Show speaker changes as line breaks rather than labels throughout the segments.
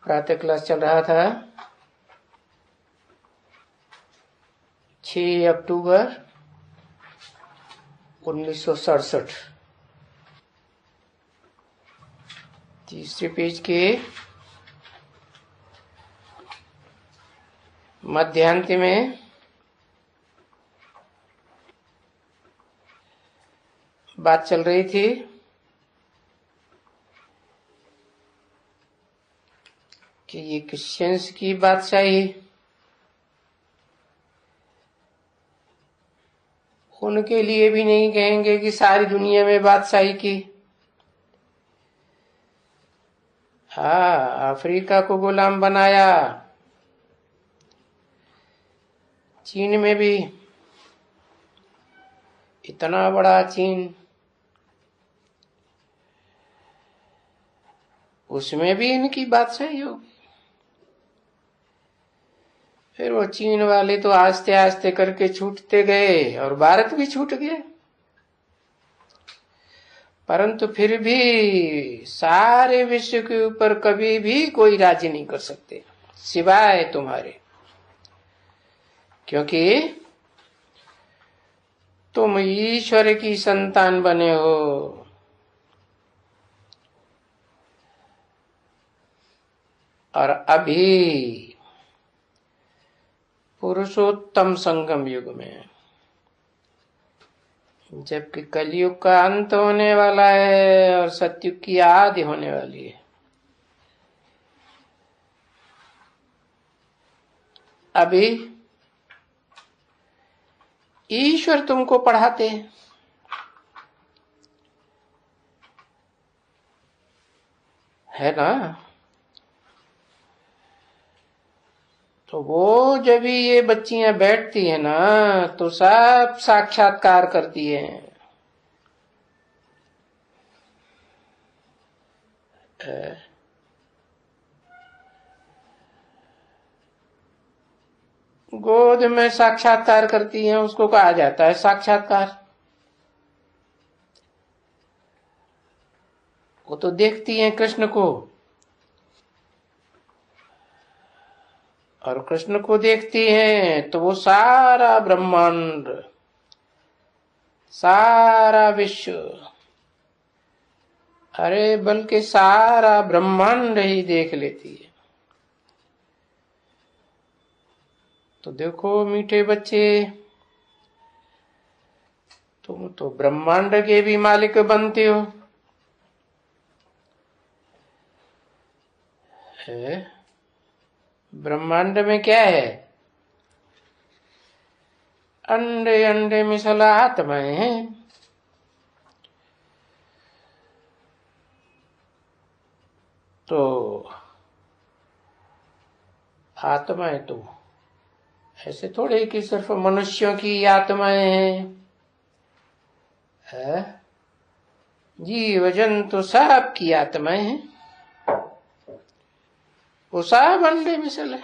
प्रातः क्लास चल रहा था 6 अक्टूबर 1967। तीसरे पेज के मध्यांत में बात चल रही थी कि ये क्रिश्चियंस की बादशाही उनके लिए भी नहीं कहेंगे कि सारी दुनिया में बादशाही की। हाँ, अफ्रीका को गुलाम बनाया, चीन में भी, इतना बड़ा चीन, उसमें भी इनकी बादशाही होगी। फिर वो चीन वाले तो आस्ते आस्ते करके छूटते गए और भारत भी छूट गए, परंतु फिर भी सारे विश्व के ऊपर कभी भी कोई राज्य नहीं कर सकते सिवाय तुम्हारे, क्योंकि तुम ईश्वर की संतान बने हो। और अभी पुरुषोत्तम संगम युग में, जबकि कलयुग का अंत होने वाला है और सतयुग की आदि होने वाली है, अभी ईश्वर तुमको पढ़ाते हैं। है ना? तो वो जब भी ये बच्चियां बैठती है ना तो सब साक्षात्कार करती है। गोद में साक्षात्कार करती है, उसको कहा जाता है साक्षात्कार। वो तो देखती हैं कृष्ण को, और कृष्ण को देखती हैं तो वो सारा ब्रह्मांड, सारा विश्व, अरे बल्कि सारा ब्रह्मांड ही देख लेती है। तो देखो मीठे बच्चे, तुम तो ब्रह्मांड के भी मालिक बनते हो। है? ब्रह्मांड में क्या है? अंडे अंडे में सला आत्माएं हैं। तो आत्माएं तो ऐसे थोड़े कि सिर्फ मनुष्यों की आत्माएं हैं। है? जीव जंतु सब की आत्माएं हैं, वो सब अंडे में चले।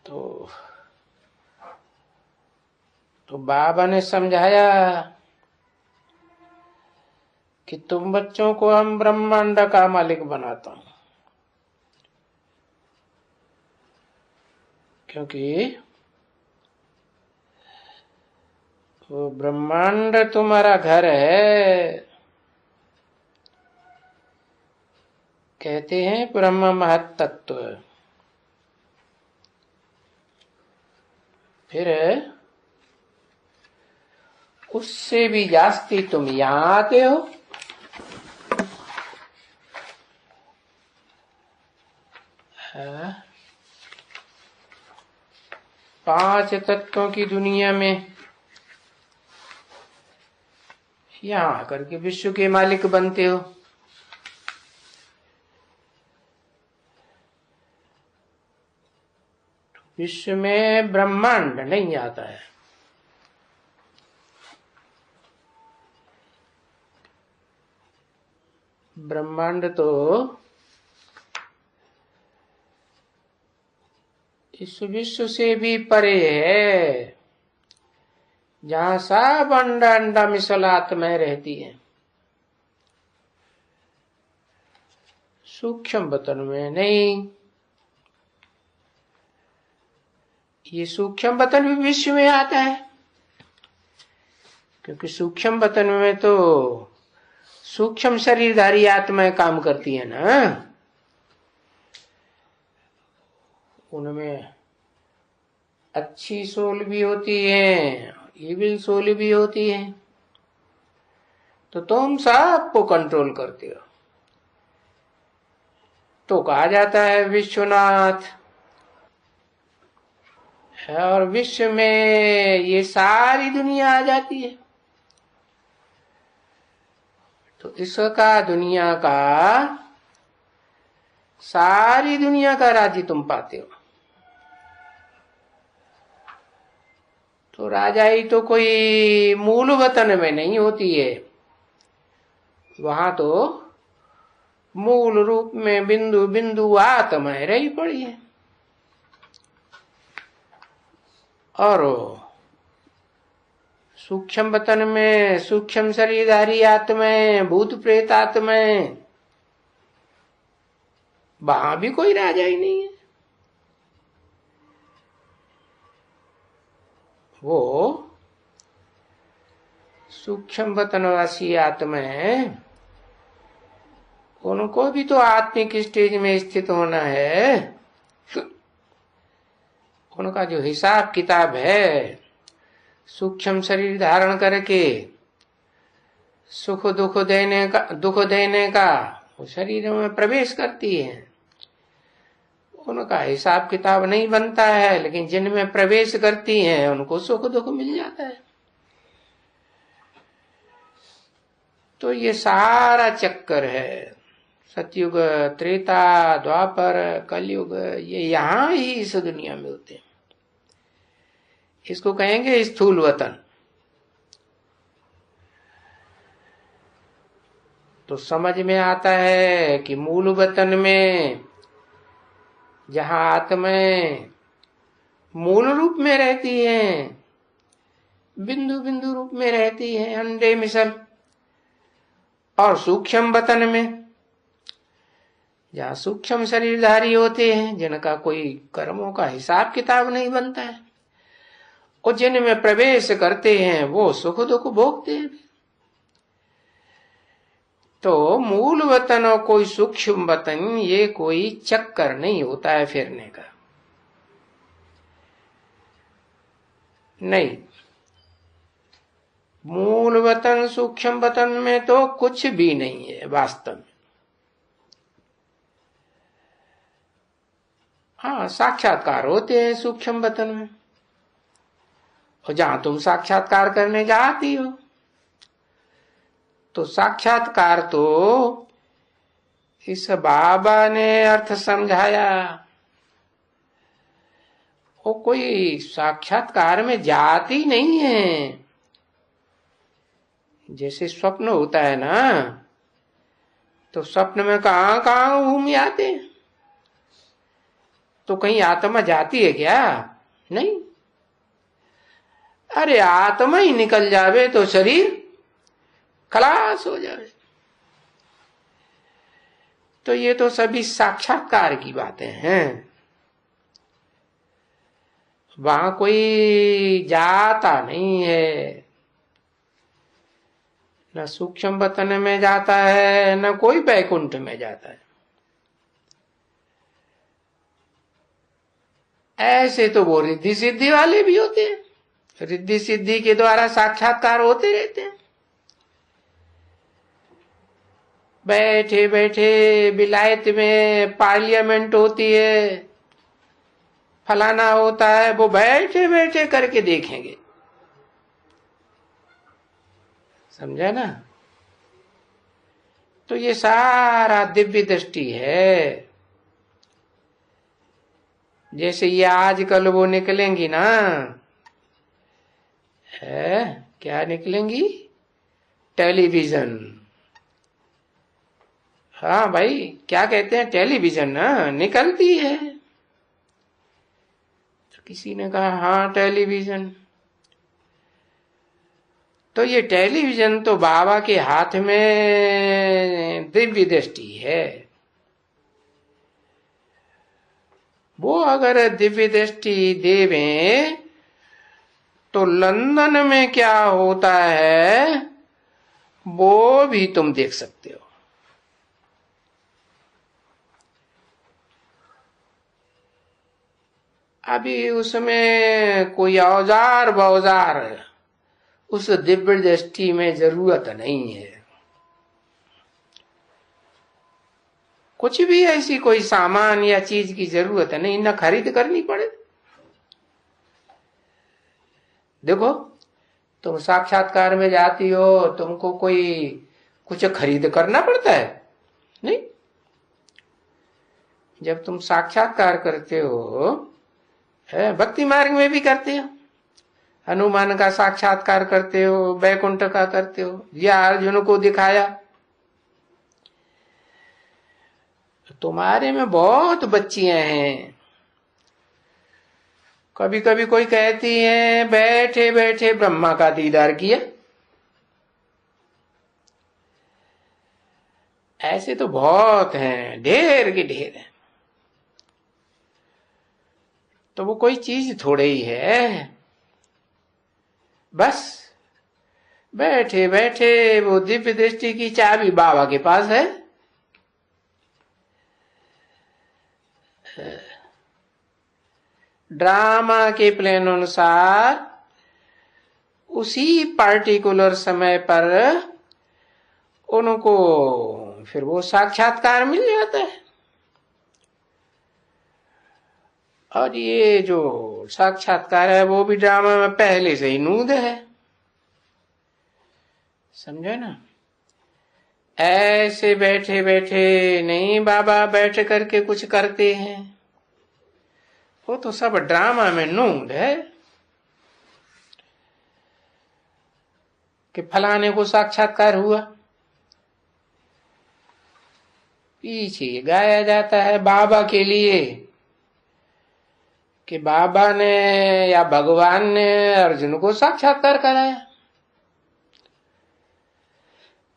तो बाबा ने समझाया कि तुम बच्चों को हम ब्रह्मांड का मालिक बनाता हूं, क्योंकि वो ब्रह्मांड तुम्हारा घर है। कहते हैं ब्रह्म महत्तत्व। फिर उससे भी जास्ती तुम यहां आते हो। पांच तत्वों की दुनिया में यहां आकर के विश्व के मालिक बनते हो। विश्व में ब्रह्मांड नहीं आता है, ब्रह्मांड तो इस विश्व से भी परे है, जहां सब अंडा अंडा मिसल आत्माएं रहती है। सूक्ष्म वतन में नहीं। ये सूक्ष्म वतन भी विश्व में आता है, क्योंकि सूक्ष्म वतन में तो सूक्ष्म शरीरधारी आत्माएं काम करती है ना। उनमें अच्छी सोल भी होती है, इविल सोल भी होती है। तो तुम सबको कंट्रोल करते हो, तो कहा जाता है विश्वनाथ। और विश्व में ये सारी दुनिया आ जाती है। तो इसका दुनिया का, सारी दुनिया का राज्य तुम पाते हो। तो राजाई तो कोई मूल वतन में नहीं होती है, वहां तो मूल रूप में बिंदु बिंदु आत्माएं रही पड़ी है। और सूक्ष्म वतन में सूक्ष्म शरीरधारी आत्माएं, भूत प्रेत आत्माएं, वहां भी कोई राजा ही नहीं है। वो सूक्ष्म वतनवासी आत्माएं, उनको भी तो आत्मिक स्टेज में स्थित होना है। उनका जो हिसाब किताब है, सूक्ष्म शरीर धारण करके सुख दुख देने का वो शरीर में प्रवेश करती है। उनका हिसाब किताब नहीं बनता है, लेकिन जिनमें प्रवेश करती हैं उनको सुख दुख मिल जाता है। तो ये सारा चक्कर है, सतयुग, त्रेता, द्वापर, कलयुग, ये यहां ही इस दुनिया में होते हैं। इसको कहेंगे स्थूल वतन। तो समझ में आता है कि मूल वतन में जहां आत्माएं मूल रूप में रहती हैं, बिंदु बिंदु रूप में रहती है, अंडे मिसल, और सूक्ष्म वतन में जहां सूक्ष्म शरीरधारी होते हैं, जिनका कोई कर्मों का हिसाब किताब नहीं बनता है, और जिनमें प्रवेश करते हैं वो सुख दुख भोगते हैं। तो मूल वतन और कोई सूक्ष्म वतन, ये कोई चक्कर नहीं होता है फिरने का, नहीं। मूल वतन सूक्ष्म वतन में तो कुछ भी नहीं है वास्तव में। हाँ, साक्षात्कार होते हैं सूक्ष्म वतन में, और जहां तुम साक्षात्कार करने जाती हो, तो साक्षात्कार तो इस बाबा ने अर्थ समझाया। वो कोई साक्षात्कार में जाती नहीं है। जैसे स्वप्न होता है ना, तो स्वप्न में कहां कहां घूम आते हैं, तो कहीं आत्मा जाती है क्या? नहीं। अरे आत्मा ही निकल जावे तो शरीर खलास हो जाए। तो ये तो सभी साक्षात्कार की बातें हैं, वहां कोई जाता नहीं है, न सूक्ष्म वतन में जाता है, न कोई बैकुंठ में जाता है। ऐसे तो वो रिद्धि सिद्धि वाले भी होते हैं, रिद्धि सिद्धि के द्वारा साक्षात्कार होते रहते हैं। बैठे बैठे विलायत में पार्लियामेंट होती है, फलाना होता है, वो बैठे बैठे करके देखेंगे। समझा ना? तो ये सारा दिव्य दृष्टि है। जैसे ये आजकल वो निकलेंगी ना, है क्या निकलेंगी? टेलीविजन। हाँ भाई, क्या कहते हैं, टेलीविजन ना निकलती है। तो किसी ने कहा हाँ टेलीविजन। तो ये टेलीविजन तो बाबा के हाथ में दिव्य दृष्टि है। वो अगर दिव्य दृष्टि देवें तो लंदन में क्या होता है वो भी तुम देख सकते हो। अभी उसमें कोई औजार बौजार उस दिव्य दृष्टि में जरूरत नहीं है। कुछ भी ऐसी कोई सामान या चीज की जरूरत नहीं, न खरीद करनी पड़े। देखो तुम साक्षात्कार में जाती हो, तुमको कोई कुछ खरीद करना पड़ता है नहीं। जब तुम साक्षात्कार करते हो, भक्ति मार्ग में भी करते हो, हनुमान का साक्षात्कार करते हो, बैकुंठ का करते हो, या अर्जुन को दिखाया। तुम्हारे में बहुत बच्चियां हैं। कभी कभी कोई कहती है बैठे बैठे ब्रह्मा का दीदार किया। ऐसे तो बहुत हैं, ढेर के ढेर हैं। तो वो कोई चीज थोड़े ही है, बस बैठे बैठे वो दिव्य दृष्टि की चाबी बाबा के पास है। ड्रामा के प्लान अनुसार उसी पार्टिकुलर समय पर उनको फिर वो साक्षात्कार मिल जाता है। और ये जो साक्षात्कार है वो भी ड्रामा में पहले से ही नूद है, समझे ना। ऐसे बैठे बैठे नहीं बाबा बैठ करके कुछ करते हैं, वो तो सब ड्रामा में नूद है कि फलाने को साक्षात्कार हुआ। पीछे गाया जाता है बाबा के लिए कि बाबा ने या भगवान ने अर्जुन को साक्षात्कार कराया,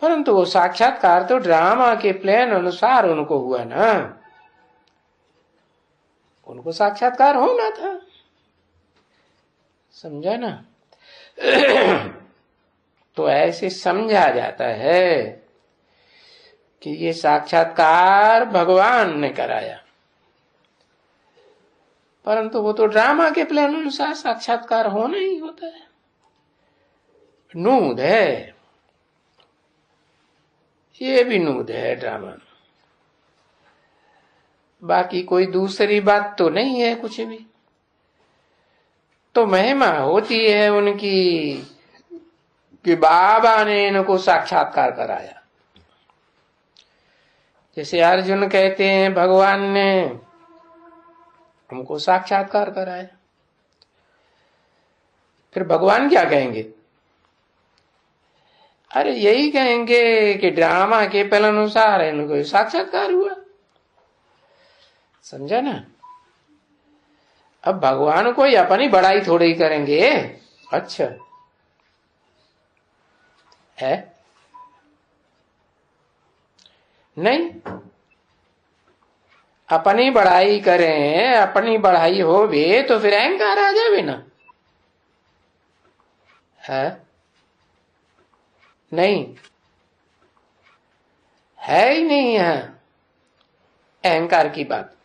परंतु वो साक्षात्कार तो ड्रामा के प्लान अनुसार उनको हुआ ना, उनको साक्षात्कार होना था, समझा ना। तो ऐसे समझा जाता है कि ये साक्षात्कार भगवान ने कराया, परंतु वो तो ड्रामा के प्लान अनुसार साक्षात्कार होना ही होता है, नूद है, ये भी नूद है ड्रामा। बाकी कोई दूसरी बात तो नहीं है कुछ भी। तो महिमा होती है उनकी कि बाबा ने इनको साक्षात्कार कराया। जैसे अर्जुन कहते हैं भगवान ने हमको साक्षात्कार कराया, फिर भगवान क्या कहेंगे? अरे यही कहेंगे कि ड्रामा के पल अनुसार इनको साक्षात्कार हुआ, समझा ना। अब भगवान को अपनी बड़ाई थोड़ी ही करेंगे। अच्छा है नहीं, अपनी बढ़ाई करें, अपनी बढ़ाई हो भी तो फिर अहंकार आ जाए ना, है नहीं, है ही नहीं है अहंकार की बात।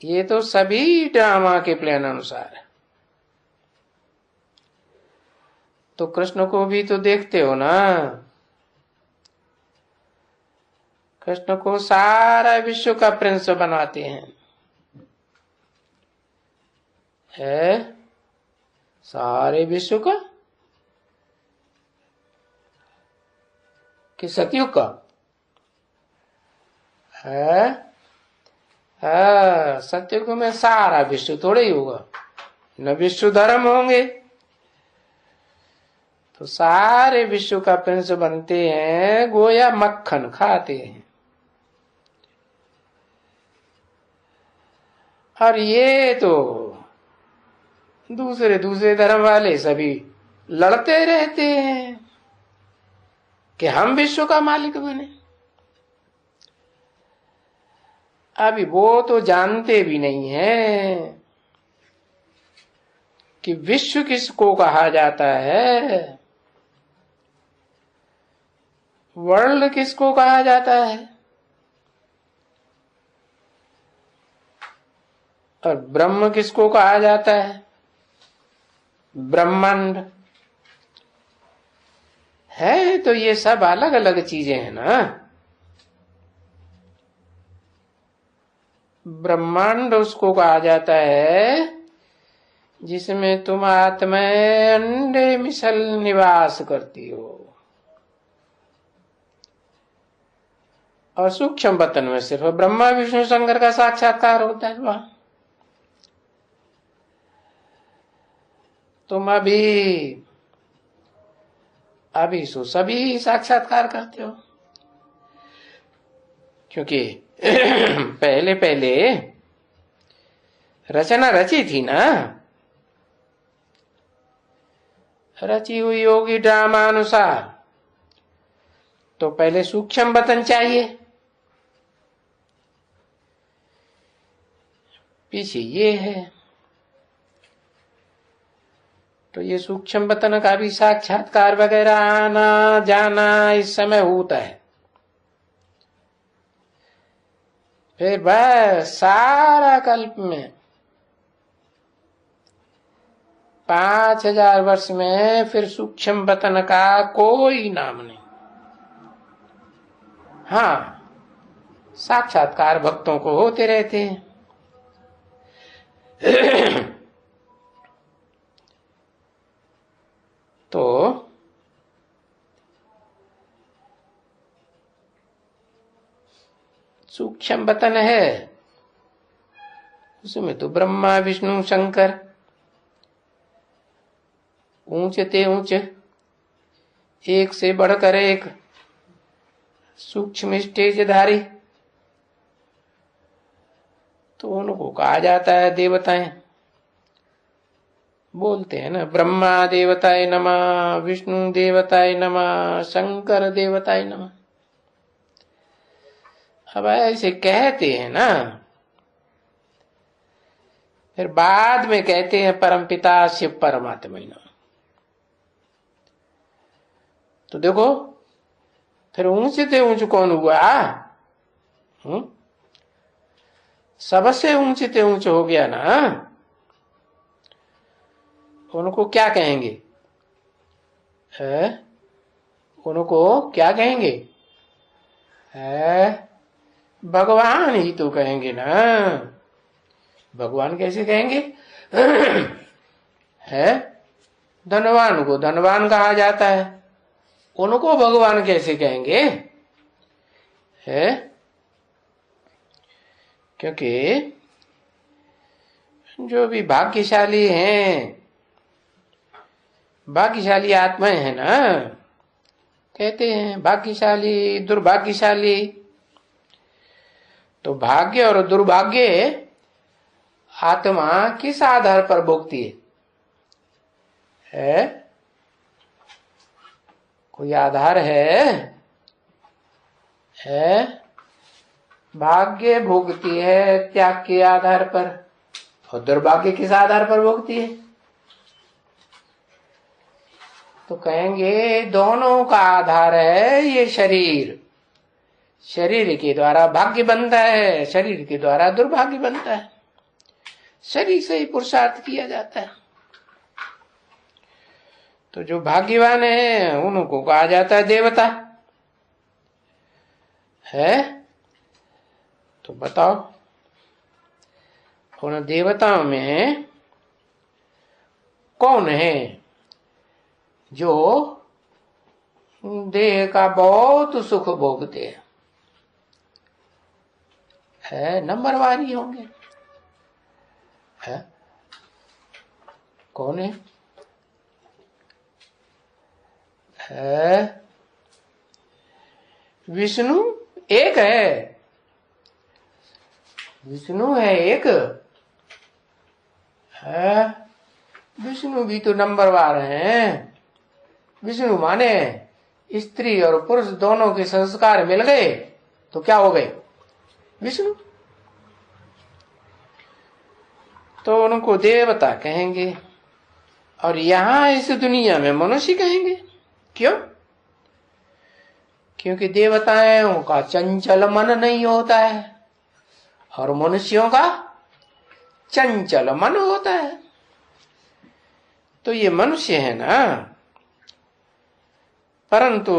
ये तो सभी ड्रामा के प्लान अनुसार है। तो कृष्ण को भी तो देखते हो ना, कृष्ण को सारा विश्व का प्रिंस बनाते हैं, है सारे विश्व का कि सतयुग का है। सतयुग में सारा विश्व थोड़े ही होगा, न विश्व धर्म होंगे। तो सारे विश्व का प्रिंस बनते हैं, गोया मक्खन खाते हैं। और ये तो दूसरे दूसरे धर्म वाले सभी लड़ते रहते हैं कि हम विश्व का मालिक बने। अभी वो तो जानते भी नहीं है कि विश्व किसको कहा जाता है, वर्ल्ड किसको कहा जाता है, और ब्रह्म किसको कहा जाता है, ब्रह्मांड है। तो ये सब अलग अलग चीजें हैं ना। ब्रह्मांड उसको कहा जाता है जिसमें तुम आत्माएं अंडे मिसल निवास करती हो, और सूक्ष्म वतन में सिर्फ ब्रह्मा विष्णु शंकर का साक्षात्कार होता है। वहां तुम अभी सभी साक्षात्कार करते हो, क्योंकि पहले पहले रचना रची थी ना, रची हुई होगी ड्रामा अनुसार, तो पहले सूक्ष्म वतन चाहिए, पीछे ये है। तो ये सूक्ष्म वतन का भी साक्षात्कार वगैरह आना जाना इस समय होता है। फिर बस सारा कल्प में 5000 वर्ष में फिर सूक्ष्म वतन का कोई नाम नहीं। हाँ, साक्षात्कार भक्तों को होते रहते हैं। तो सूक्ष्म वतन है, उसमें तो ब्रह्मा विष्णु शंकर ऊंचते ऊंचे, एक से बढ़कर एक सूक्ष्म स्टेजधारी, तो उनको कहा जाता है देवताएं। बोलते हैं ना, ब्रह्मा देवताय नमः, विष्णु देवताय नमः, शंकर देवताय नमः। अब ऐसे कहते हैं ना, फिर बाद में कहते हैं परमपिता शिव परमात्मा नमः। तो देखो, फिर ऊंचे से ऊंच कौन हुआ? सबसे ऊंचे से ऊंच हो गया ना। उनको क्या कहेंगे? उनको क्या कहेंगे? भगवान ही तो कहेंगे ना। भगवान कैसे कहेंगे? है, धनवान को धनवान कहा जाता है, उनको भगवान कैसे कहेंगे? है, क्योंकि जो भी भाग्यशाली हैं, भाग्यशाली आत्माएं हैं ना, कहते हैं भाग्यशाली दुर्भाग्यशाली। तो भाग्य और दुर्भाग्य आत्मा किस आधार पर भोगती है? कोई आधार है? भाग्य भोगती है त्याग के आधार पर, और दुर्भाग्य किस आधार पर भोगती है? तो कहेंगे दोनों का आधार है ये शरीर। शरीर के द्वारा भाग्य बनता है, शरीर के द्वारा दुर्भाग्य बनता है। शरीर से ही पुरुषार्थ किया जाता है। तो जो भाग्यवान है उनको कहा जाता है देवता। है, तो बताओ, उन देवताओं में कौन है जो देह का बहुत सुख भोगते हैं? नंबरवार ही होंगे। है, कौन है? विष्णु एक है, विष्णु है एक है। विष्णु भी तो नंबरवार हैं। विष्णु माने स्त्री और पुरुष दोनों के संस्कार मिल गए तो क्या हो गए? विष्णु। तो उनको देवता कहेंगे, और यहां इस दुनिया में मनुष्य कहेंगे। क्यों? क्योंकि देवताओं का चंचल मन नहीं होता है और मनुष्यों का चंचल मन होता है। तो ये मनुष्य है ना, परंतु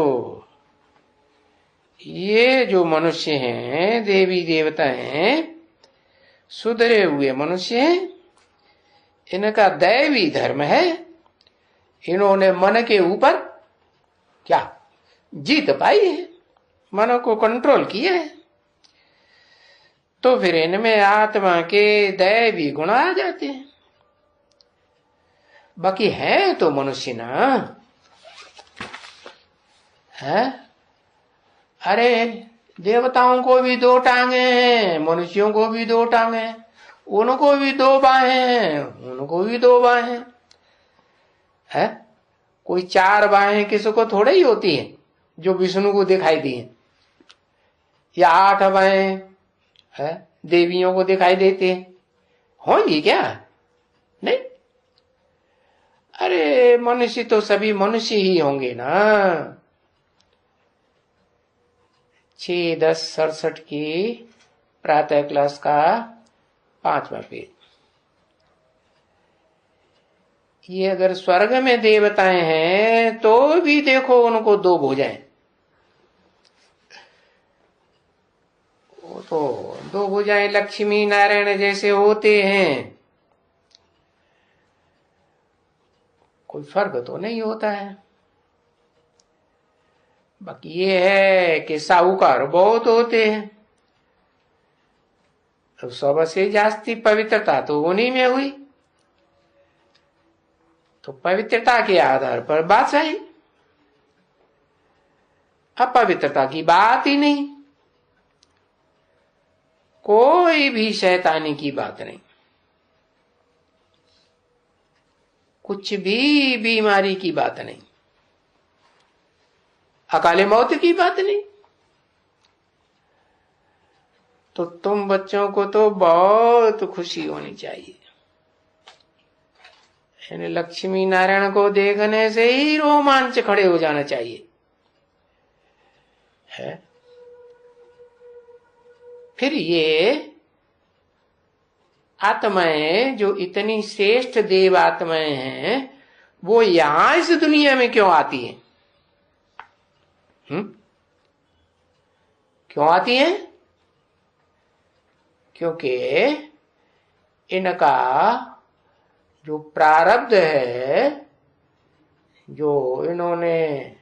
ये जो मनुष्य हैं, देवी देवता हैं, सुधरे हुए मनुष्य हैं, इनका दैवी धर्म है, इन्होंने मन के ऊपर क्या जीत पाई है, मन को कंट्रोल किया है। तो फिर इनमें आत्मा के दैवी गुण आ जाते हैं। बाकी है तो मनुष्य ना है। अरे देवताओं को भी दो टांगे हैं, मनुष्यों को भी दो टांगे हैं, उनको भी दो बाहें हैं, उनको भी दो बाहें है। कोई चार बाहें किसी को थोड़े ही होती हैं जो विष्णु को दिखाई दी हैं, या 8 बाहें है देवियों को दिखाई देते हैं, होंगी क्या? नहीं। अरे मनुष्य तो सभी मनुष्य ही होंगे ना। 6-10-67 की प्रातः क्लास का 5वां पेज। ये अगर स्वर्ग में देवताएं हैं तो भी देखो उनको 2 भुजाएं, वो तो 2 भुजाएं लक्ष्मी नारायण जैसे होते हैं, कोई फर्क तो नहीं होता है। बाकी ये है कि साहूकार बहुत होते हैं, तो सबसे जास्ती पवित्रता तो उन्हीं में हुई, तो पवित्रता के आधार पर बात आई, अपवित्रता की बात ही नहीं, कोई भी शैतानी की बात नहीं, कुछ भी बीमारी की बात नहीं, अकाले मौत की बात नहीं। तो तुम बच्चों को तो बहुत खुशी होनी चाहिए। लक्ष्मी नारायण को देखने से ही रोमांच खड़े हो जाना चाहिए है। फिर ये आत्माएं जो इतनी श्रेष्ठ देव आत्माएं हैं, वो यहां इस दुनिया में क्यों आती हैं? क्यों आती हैं? क्योंकि इनका जो प्रारब्ध है, जो इन्होंने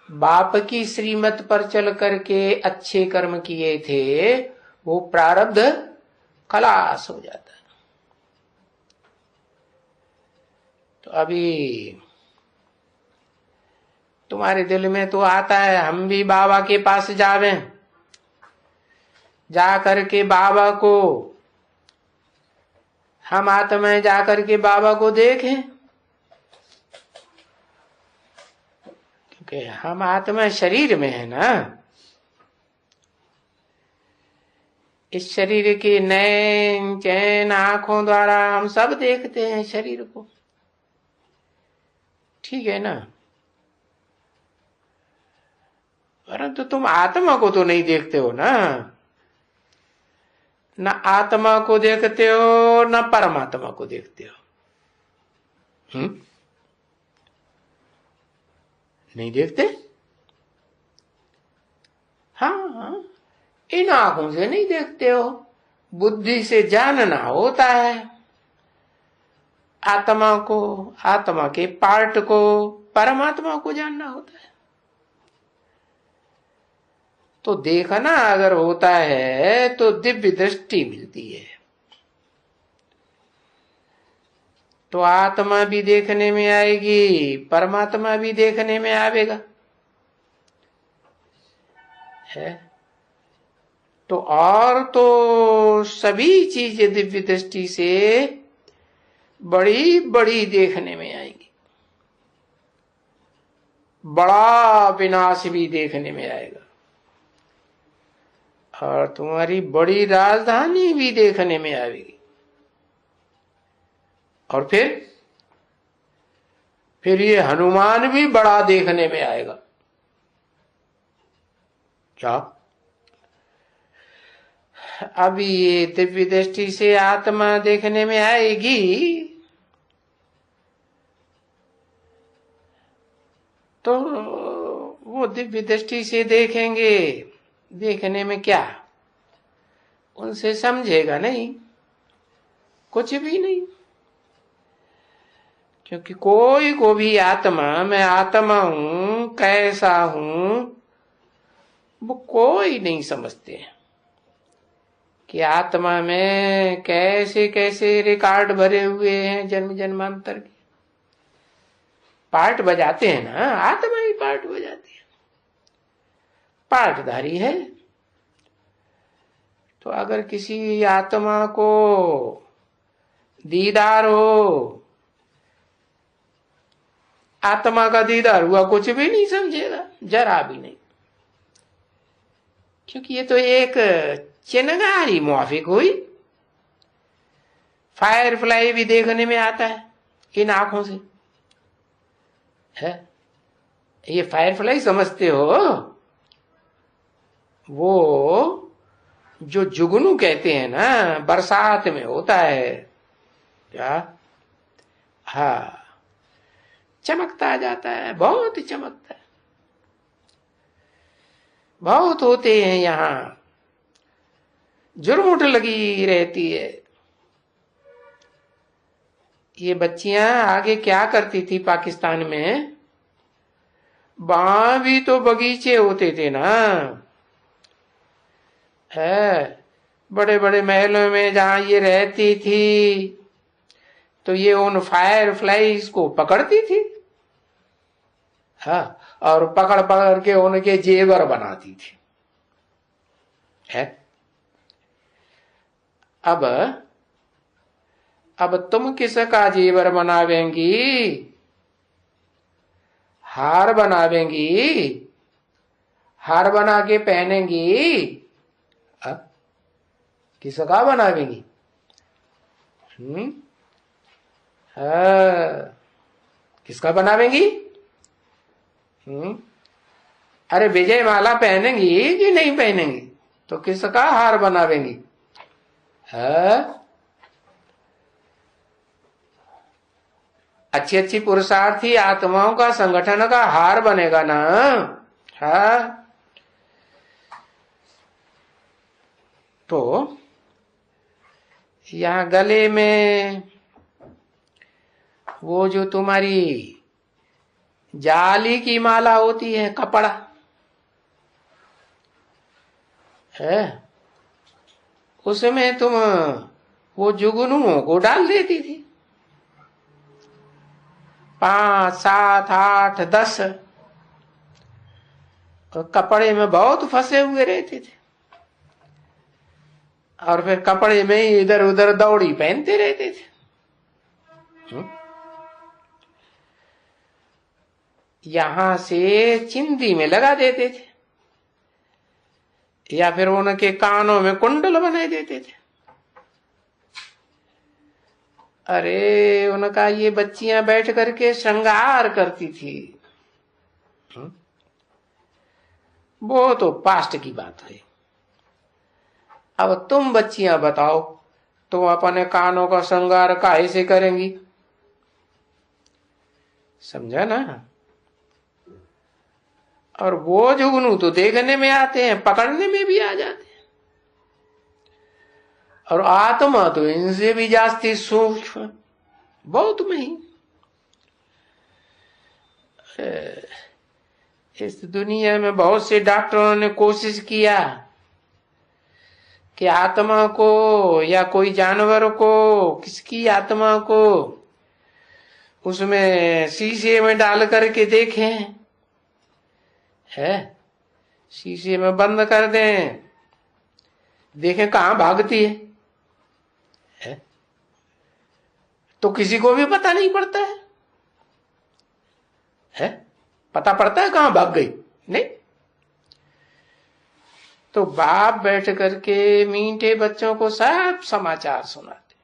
बाप की श्रीमत पर चल करके अच्छे कर्म किए थे, वो प्रारब्ध खलास हो जाता है। तो अभी तुम्हारे दिल में तो आता है हम भी बाबा के पास जावे, जा करके बाबा को, हम आत्माएं जा करके बाबा को देखें, क्योंकि हम आत्मा शरीर में है ना। इस शरीर के नैन चैन आंखों द्वारा हम सब देखते हैं शरीर को, ठीक है ना, परंतु तुम आत्मा को तो नहीं देखते हो ना। न आत्मा को देखते हो न परमात्मा को देखते हो। नहीं देखते। हाँ, इन आंखों से नहीं देखते हो, बुद्धि से जानना होता है आत्मा को, आत्मा के पार्ट को, परमात्मा को जानना होता है। तो देखना अगर होता है तो दिव्य दृष्टि मिलती है, तो आत्मा भी देखने में आएगी, परमात्मा भी देखने में आवेगा है। तो और तो सभी चीजें दिव्य दृष्टि से बड़ी बड़ी देखने में आएंगी, बड़ा विनाश भी देखने में आएगा, और तुम्हारी बड़ी राजधानी भी देखने में आएगी। और फिर ये हनुमान भी बड़ा देखने में आएगा। क्या? अब ये दिव्य दृष्टि से आत्मा देखने में आएगी तो वो दिव्य दृष्टि से देखेंगे, देखने में क्या, उनसे समझेगा नहीं, कुछ भी नहीं। क्योंकि कोई को भी आत्मा, मैं आत्मा हूं, कैसा हूं, वो कोई नहीं समझते हैं कि आत्मा में कैसे कैसे रिकॉर्ड भरे हुए हैं जन्म जन्मांतर के। पार्ट बजाते हैं ना, आत्मा ही पार्ट बजाती है, पार्टधारी है। तो अगर किसी आत्मा को दीदार हो, आत्मा का दीदार हुआ, कुछ भी नहीं समझेगा, जरा भी नहीं। क्योंकि ये तो एक चिनगारी मुआफिक हुई। फायर फ्लाई भी देखने में आता है इन आंखों से है। ये फायर फ्लाई समझते हो? वो जो जुगनू कहते हैं ना, बरसात में होता है क्या, हाँ, चमकता जाता है, बहुत ही चमकता है। बहुत होते हैं यहाँ, जुर्मुट लगी रहती है। ये बच्चियां आगे क्या करती थी पाकिस्तान में, वहां भी तो बगीचे होते थे ना, है, बड़े बड़े महलों में जहां ये रहती थी, तो ये उन फायर फ्लाइज को पकड़ती थी, हाँ, और पकड़ पकड़ के उनके जेवर बनाती थी, है। अब तुम किसका जेवर बनावेंगी? हार बनावेंगी, हार बना के पहनेंगी, किसका बनावेंगी? किसका बनावेंगी? अरे विजय माला पहनेंगी कि नहीं पहनेंगी? तो किसका हार बनावेंगी? अच्छी अच्छी पुरुषार्थी आत्माओं का संगठन का हार बनेगा ना, हाँ। तो यहां गले में वो जो तुम्हारी जाली की माला होती है, कपड़ा है, उसमें तुम वो जुगनुओं को डाल देती थी, 5, 7, 8, 10 कपड़े में बहुत फंसे हुए रहते थे, और फिर कपड़े में ही इधर उधर दौड़ी पहनते रहते थे। यहां से चिंदी में लगा देते थे, या फिर उनके कानों में कुंडल बना देते थे। अरे उनका ये बच्चियां बैठ करके श्रृंगार करती थी। वो तो पास्ट की बात है। अब तुम बच्चियां बताओ, तुम अपने कानों का श्रृंगार काहे से करेंगी? समझा ना? और वो जुगनू तो देखने में आते हैं, पकड़ने में भी आ जाते हैं। और आत्मा तो इनसे भी जास्ती सूक्ष्म, बहुत महीन। इस दुनिया में बहुत से डॉक्टरों ने कोशिश किया कि आत्मा को या कोई जानवर को, किसकी आत्मा को उसमें शीशे में डाल करके देखें, है, शीशे में बंद कर दें, देखें कहां भागती है? तो किसी को भी पता नहीं पड़ता है? पता पड़ता है कहां भाग गई? नहीं। तो बाप बैठ करके मीठे बच्चों को सब समाचार सुनाते,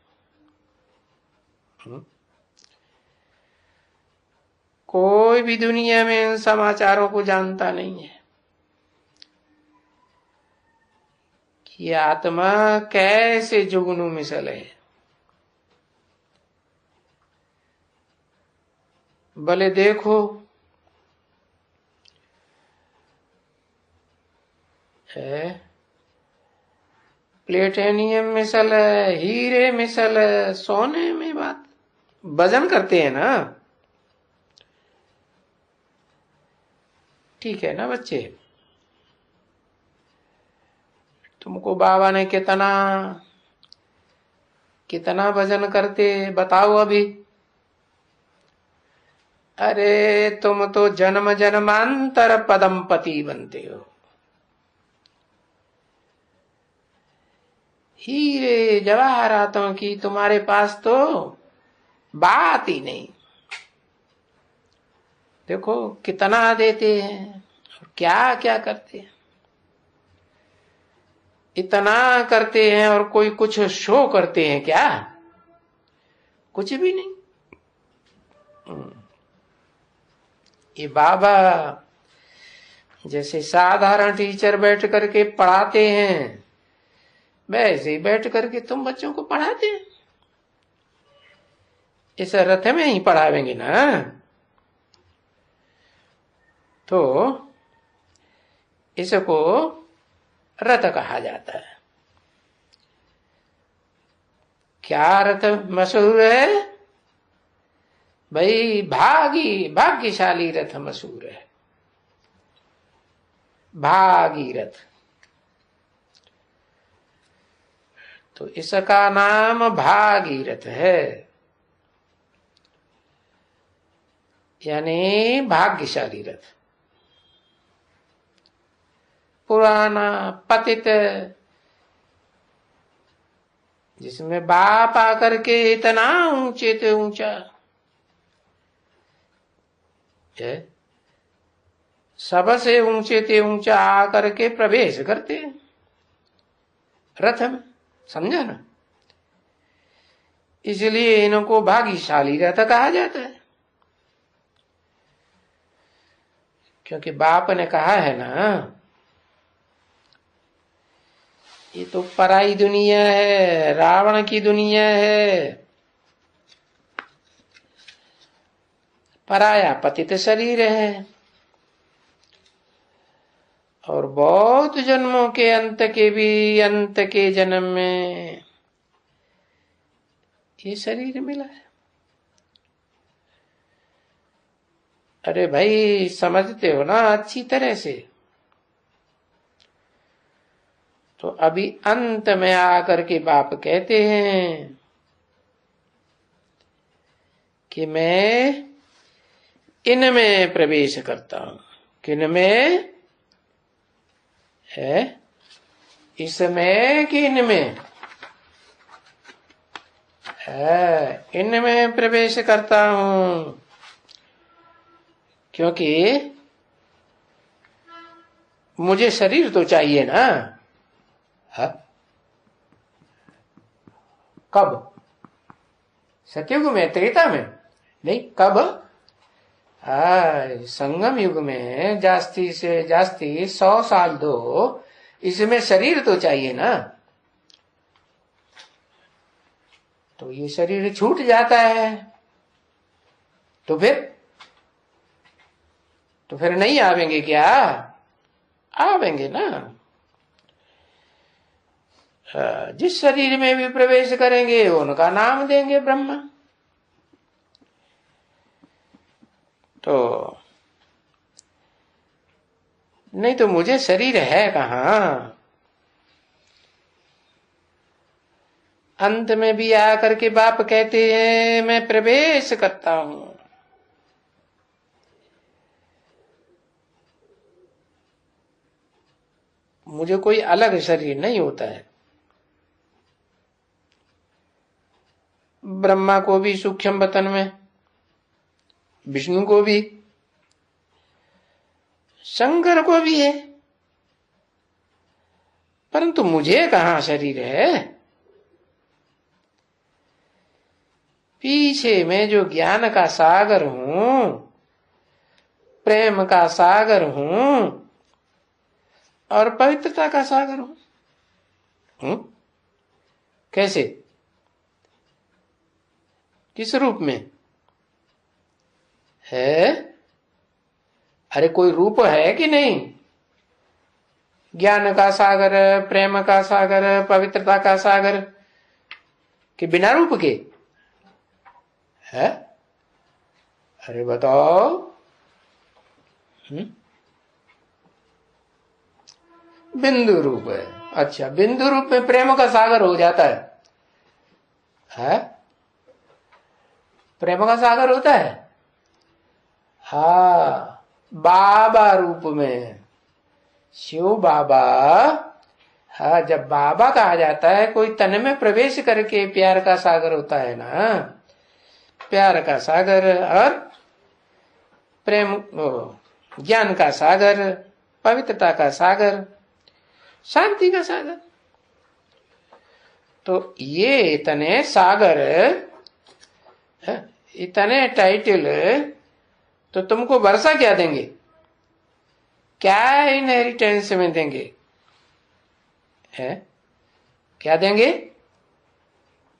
कोई भी दुनिया में इन समाचारों को जानता नहीं है कि आत्मा कैसे जुगनू मिसल है। भले देखो प्लेटेनियम मिसल है, हीरे मिसल है, सोने में बात वजन करते हैं ना। ठीक है ना बच्चे, तुमको बाबा ने कितना कितना वजन करते बताओ अभी। अरे तुम तो जन्म जन्मांतर पदमपति बनते हो। हीरे जवाहरातों की तुम्हारे पास तो बात ही नहीं। देखो कितना देते हैं और क्या क्या करते हैं। इतना करते हैं और कोई कुछ शो करते हैं क्या? कुछ भी नहीं। ये बाबा जैसे साधारण टीचर बैठ करके पढ़ाते हैं, वैसे ही बैठ करके तुम बच्चों को पढ़ाते हैं। इस रथ में ही पढ़ावेंगे ना, तो इसको रथ कहा जाता है। क्या रथ मशहूर है भाई? भाग्यशाली रथ मशहूर है, भागीरथ। तो इसका नाम भागीरथ है, यानी भाग्यशाली रथ। पुराना पतित, जिसमें बाप आकर के इतना ऊंचे से ऊंचा है, सबसे ऊंचे से ऊंचा आकर के प्रवेश करते हैं रथ में। समझा ना? इसलिए इनको भाग्यशाली रथ कहा जाता है, क्योंकि बाप ने कहा है ना, ये तो पराई दुनिया है, रावण की दुनिया है, पराया पतित शरीर है, और बहुत जन्मों के अंत के जन्म में ये शरीर मिला है। अरे भाई समझते हो ना अच्छी तरह से? तो अभी अंत में आकर के बाप कहते हैं कि मैं इनमें प्रवेश करता हूं। किनमें है? इसमें कि इनमें है? इनमें प्रवेश करता हूं, क्योंकि मुझे शरीर तो चाहिए ना। हा? कब? सतयुग में, त्रेता में नहीं, कब? संगम युग में जास्ती से जास्ती 100 साल दो, इसमें शरीर तो चाहिए ना। तो ये शरीर छूट जाता है, तो फिर नहीं आवेंगे क्या? आवेंगे ना। जिस शरीर में भी प्रवेश करेंगे उनका नाम देंगे ब्रह्मा। तो नहीं तो मुझे शरीर है कहाँ? अंत में भी आकर के बाप कहते हैं मैं प्रवेश करता हूं। मुझे कोई अलग शरीर नहीं होता है। ब्रह्मा को भी सूक्ष्म वतन में, विष्णु को भी, शंकर को भी है, परंतु मुझे कहां शरीर है? पीछे मैं जो ज्ञान का सागर हूं, प्रेम का सागर हूं और पवित्रता का सागर हूं। कैसे, किस रूप में है? अरे कोई रूप है कि नहीं? ज्ञान का सागर, प्रेम का सागर, पवित्रता का सागर, कि बिना रूप के है? अरे बताओ। बिंदु रूप है। अच्छा, बिंदु रूप में प्रेम का सागर हो जाता है? प्रेम का सागर होता है। हाँ, बाबा रूप में शिव बाबा। हाँ, जब बाबा कहा जाता है, कोई तन में प्रवेश करके प्यार का सागर होता है ना, प्यार का सागर और प्रेम, ज्ञान का सागर, पवित्रता का सागर, शांति का सागर। तो ये इतने सागर, इतने टाइटल, तो तुमको वर्षा क्या देंगे? क्या इनहेरिटेंस में देंगे? है क्या देंगे?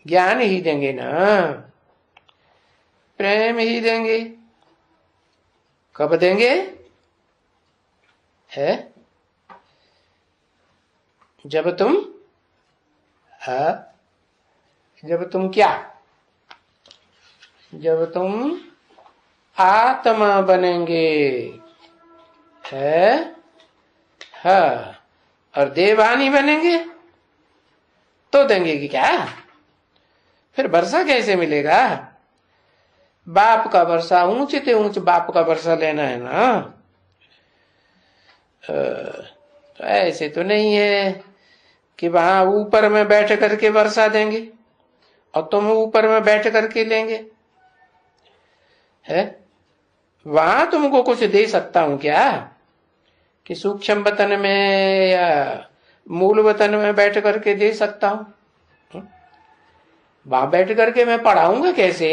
ज्ञान ही देंगे ना, प्रेम ही देंगे। कब देंगे? है जब तुम, जब तुम क्या, जब तुम आत्मा बनेंगे, है? हाँ, और देवानी बनेंगे तो देंगे कि क्या? फिर वर्षा कैसे मिलेगा? बाप का वर्षा, ऊंचे से ऊंच बाप का वर्षा लेना है ना। तो ऐसे तो नहीं है कि वहां ऊपर में बैठ करके वर्षा देंगे और तुम ऊपर में बैठ करके लेंगे। है वहां तुमको कुछ दे सकता हूं क्या? कि सूक्ष्म वतन में या मूल वतन में बैठ करके दे सकता हूं? वहां बैठ करके मैं पढ़ाऊंगा कैसे?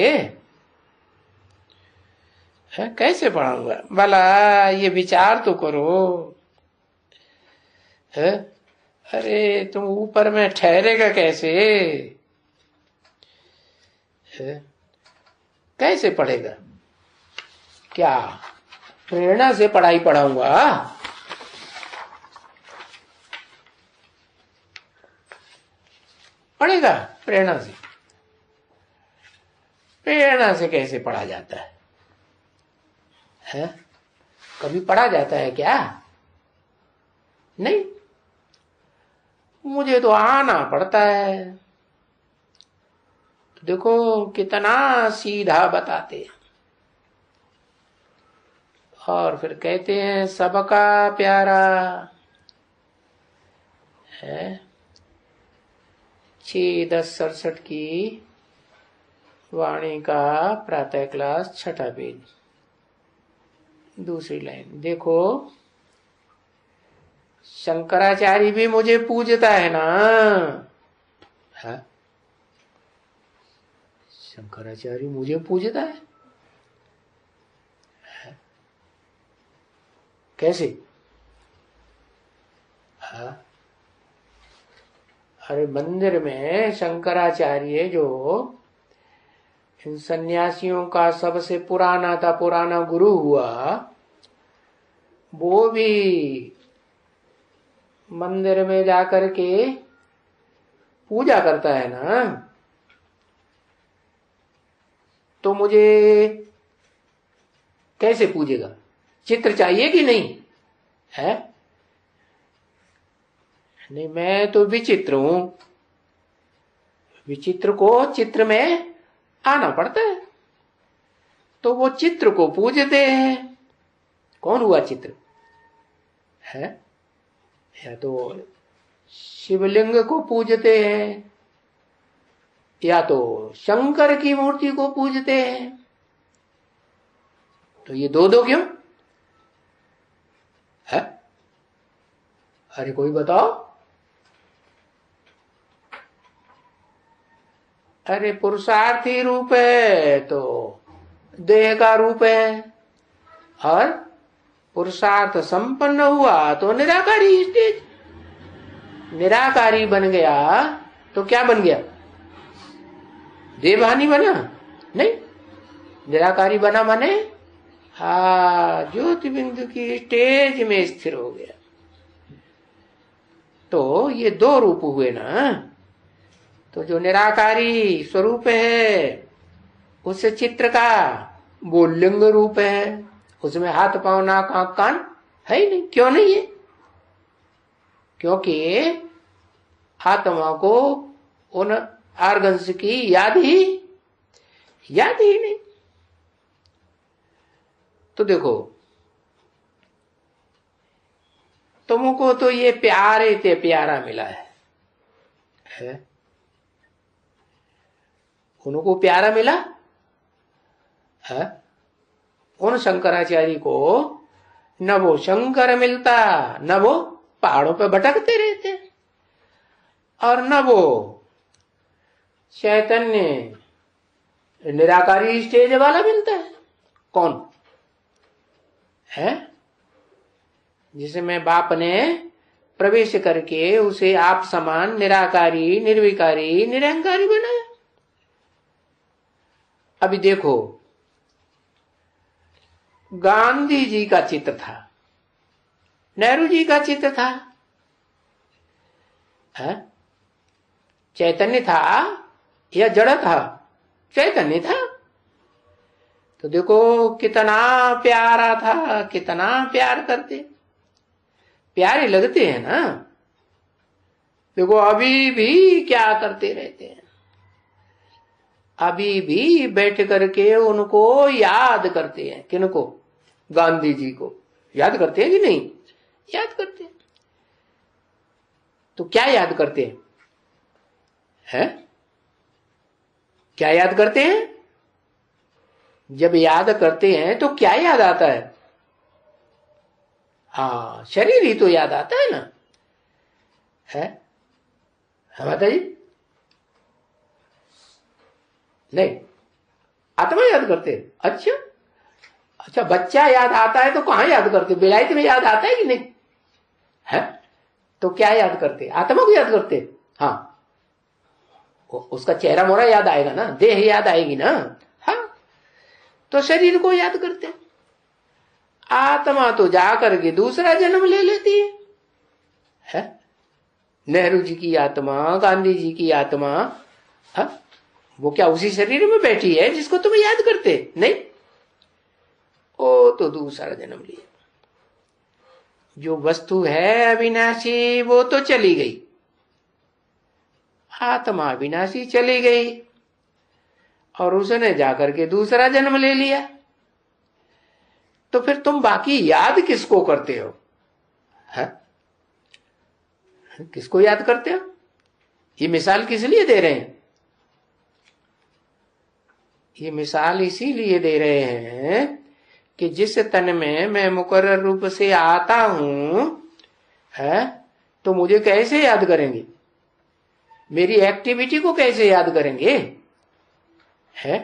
है कैसे पढ़ाऊंगा भला? ये विचार तो करो। है अरे तुम ऊपर में ठहरेगा कैसे? है कैसे पढ़ेगा? क्या प्रेरणा से पढ़ाई पढ़ाऊंगा? पढ़ेगा प्रेरणा से? प्रेरणा से कैसे पढ़ा जाता है? कभी पढ़ा जाता है क्या? नहीं, मुझे तो आना पड़ता है। तो देखो कितना सीधा बताते हैं, और फिर कहते हैं सबका प्यारा है। 6/10/67 की वाणी का प्रातः क्लास, छठा पेज, दूसरी लाइन देखो। शंकराचार्य भी मुझे पूजता है ना। है शंकराचार्य मुझे पूजता है? कैसे? हाँ, अरे मंदिर में शंकराचार्य जो इन सन्यासियों का सबसे पुराना गुरु हुआ, वो भी मंदिर में जाकर के पूजा करता है ना। तो मुझे कैसे पूजेगा? चित्र चाहिए कि नहीं? है नहीं, मैं तो विचित्र हूं। विचित्र को चित्र में आना पड़ता है, तो वो चित्र को पूजते हैं। कौन हुआ चित्र? है या तो शिवलिंग को पूजते हैं, या तो शंकर की मूर्ति को पूजते हैं। तो ये दो दो क्यों है? अरे कोई बताओ। अरे पुरुषार्थी रूप है तो देह का रूप है, और पुरुषार्थ संपन्न हुआ तो निराकारी स्टेज। निराकारी बन गया तो क्या बन गया? देवहानी बना? नहीं, निराकारी बना माने ज्योति बिंदु की स्टेज में स्थिर हो गया। तो ये दो रूप हुए ना। तो जो निराकारी स्वरूप है उस चित्र का वो लिंग रूप है, उसमें हाथ पांव नाक आंख कान है ही नहीं। क्यों नहीं है? क्योंकि आत्मा को उन आर्गन्स की याद ही नहीं। तो देखो, तुमको तो ये प्यारे ते प्यारा मिला है? उनको प्यारा मिला है? उन शंकराचार्य को न वो शंकर मिलता, न वो पहाड़ों पे भटकते रहते, और न वो चैतन्य निराकारी स्टेज वाला मिलता है। कौन है? जिसमें बाप ने प्रवेश करके उसे आप समान निराकारी, निर्विकारी, निरंकारी बनाया। अभी देखो, गांधी जी का चित्र था, नेहरू जी का चित्र था, है? चैतन्य था या जड़ था? चैतन्य था। तो देखो कितना प्यारा था, कितना प्यार करते, प्यारे लगते हैं ना। देखो अभी भी क्या करते रहते हैं, अभी भी बैठ करके उनको याद करते हैं। किनको? गांधी जी को याद करते हैं कि नहीं? याद करते हैं। तो क्या याद करते हैं? क्या याद करते हैं? जब याद करते हैं तो क्या याद आता है? हाँ, शरीर ही तो याद आता है ना। है माता जी? नहीं, आत्मा याद करते हैं। अच्छा, बच्चा याद आता है तो कहां याद करते? बेलायत में याद आता है कि नहीं? है? तो क्या याद करते? आत्मा को याद करते। हाँ, उसका चेहरा मोहरा याद आएगा ना, देह याद आएगी ना। हाँ, तो शरीर को याद करते। आत्मा तो जाकर के दूसरा जन्म ले लेती है? नेहरू जी की आत्मा, गांधी जी की आत्मा, हाँ, वो क्या उसी शरीर में बैठी है जिसको तुम याद करते? नहीं, वो तो दूसरा जन्म लिया। जो वस्तु है अविनाशी वो तो चली गई, आत्मा अविनाशी चली गई, और उसने जाकर के दूसरा जन्म ले लिया। तो फिर तुम बाकी याद किसको करते हो? है? किसको याद करते हो? ये मिसाल किस लिए दे रहे हैं? ये मिसाल इसीलिए दे रहे हैं कि जिस तन में मैं मुकर्रर रूप से आता हूं, है, तो मुझे कैसे याद करेंगे? मेरी एक्टिविटी को कैसे याद करेंगे? है?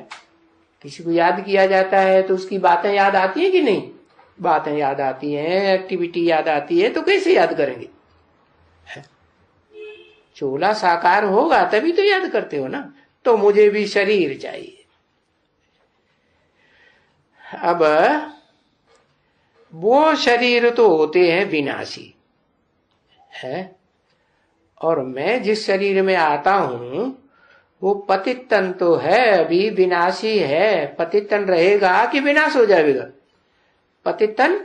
किसी को याद किया जाता है तो उसकी बातें याद आती है कि नहीं? बातें याद आती हैं, एक्टिविटी याद आती है, तो कैसे याद करेंगे? है? चोला साकार होगा तभी तो याद करते हो ना। तो मुझे भी शरीर चाहिए। अब वो शरीर तो होते हैं विनाशी, है, और मैं जिस शरीर में आता हूं वो पतित तन तो है, अभी विनाशी है। पतित तन रहेगा कि विनाश हो जाएगा? पतित तन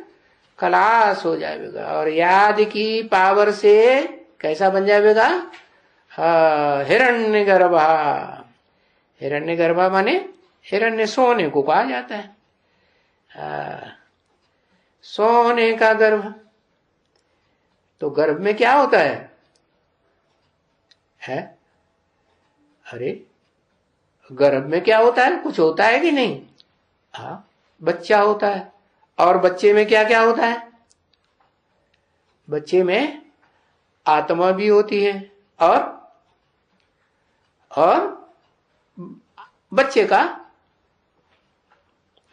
खलास हो जाएगा, और याद की पावर से कैसा बन जाएगा? हिरण्य गर्भा। हिरण्य गर्भा माने हिरण्य सोने को कहा जाता है। सोने का गर्भ। तो गर्भ में क्या होता है? अरे, गर्भ में क्या होता है? कुछ होता है कि नहीं? हाँ, बच्चा होता है। और बच्चे में क्या क्या होता है? बच्चे में आत्मा भी होती है, और बच्चे का,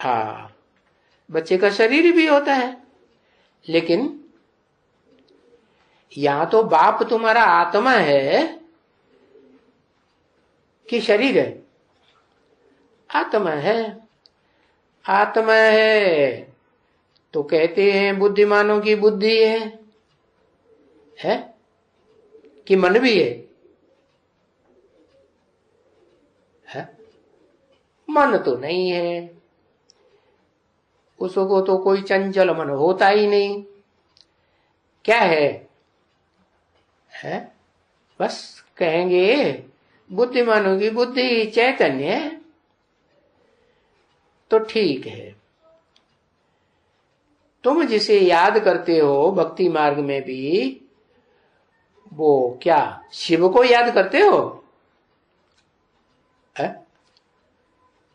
हाँ, बच्चे का शरीर भी होता है। लेकिन यहां तो बाप तुम्हारा आत्मा है कि शरीर है? आत्मा है। आत्मा है तो कहते हैं बुद्धिमानों की बुद्धि है कि मन भी है? मन तो नहीं है, उसको तो कोई चंचल मन होता ही नहीं। क्या है? बस कहेंगे बुद्धिमानों की बुद्धि चैतन्य है, तो ठीक है। तुम जिसे याद करते हो भक्ति मार्ग में भी, वो क्या शिव को याद करते हो?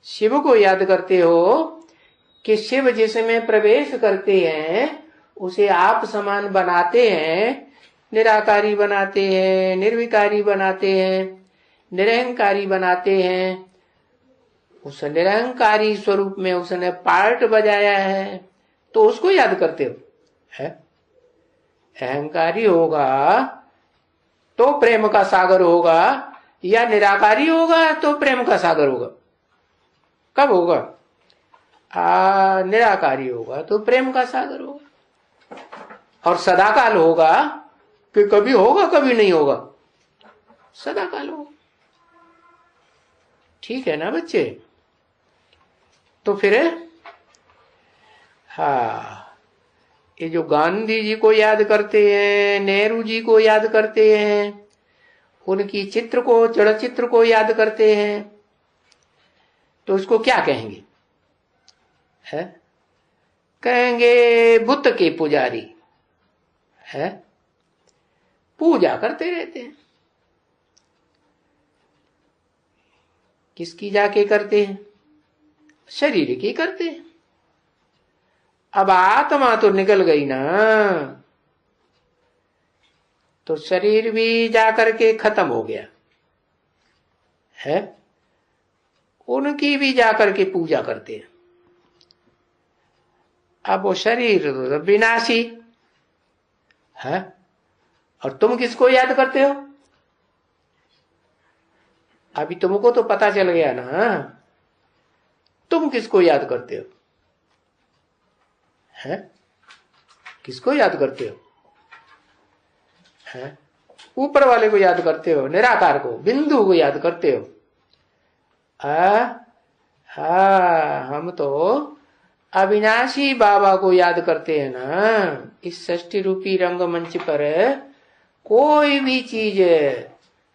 शिव को याद करते हो कि शिव जिसमें प्रवेश करते हैं उसे आप समान बनाते हैं, निराकारी बनाते हैं, निर्विकारी बनाते हैं, निरहंकारी बनाते हैं। उस निरहंकारी स्वरूप में उसने पार्ट बजाया है, तो उसको याद करते हो? है? अहंकारी होगा तो प्रेम का सागर होगा, या निराकारी होगा तो प्रेम का सागर होगा? कब होगा? निराकारी होगा तो प्रेम का सागर होगा। और सदाकाल होगा कि कभी होगा कभी नहीं होगा? सदाकाल होगा। ठीक है ना बच्चे? तो फिर ये जो गांधी जी को याद करते हैं, नेहरू जी को याद करते हैं, उनकी चित्र को, चलचित्र को याद करते हैं, तो उसको क्या कहेंगे? है? कहेंगे बुद्ध के पुजारी है, पूजा करते रहते हैं। किसकी जाके करते हैं? शरीर की करते हैं। अब आत्मा तो निकल गई ना, तो शरीर भी जाकर के खत्म हो गया है, उनकी भी जाकर के पूजा करते हैं। अब वो शरीर विनाशी है, और तुम किसको याद करते हो? अभी तुमको तो पता चल गया ना, तुम किसको याद करते हो? है? किसको याद करते हो? है? ऊपर वाले को याद करते हो, निराकार को, बिंदु को याद करते हो। हम तो अविनाशी बाबा को याद करते हैं ना। इस षष्ठी रूपी रंगमंच पर कोई भी चीज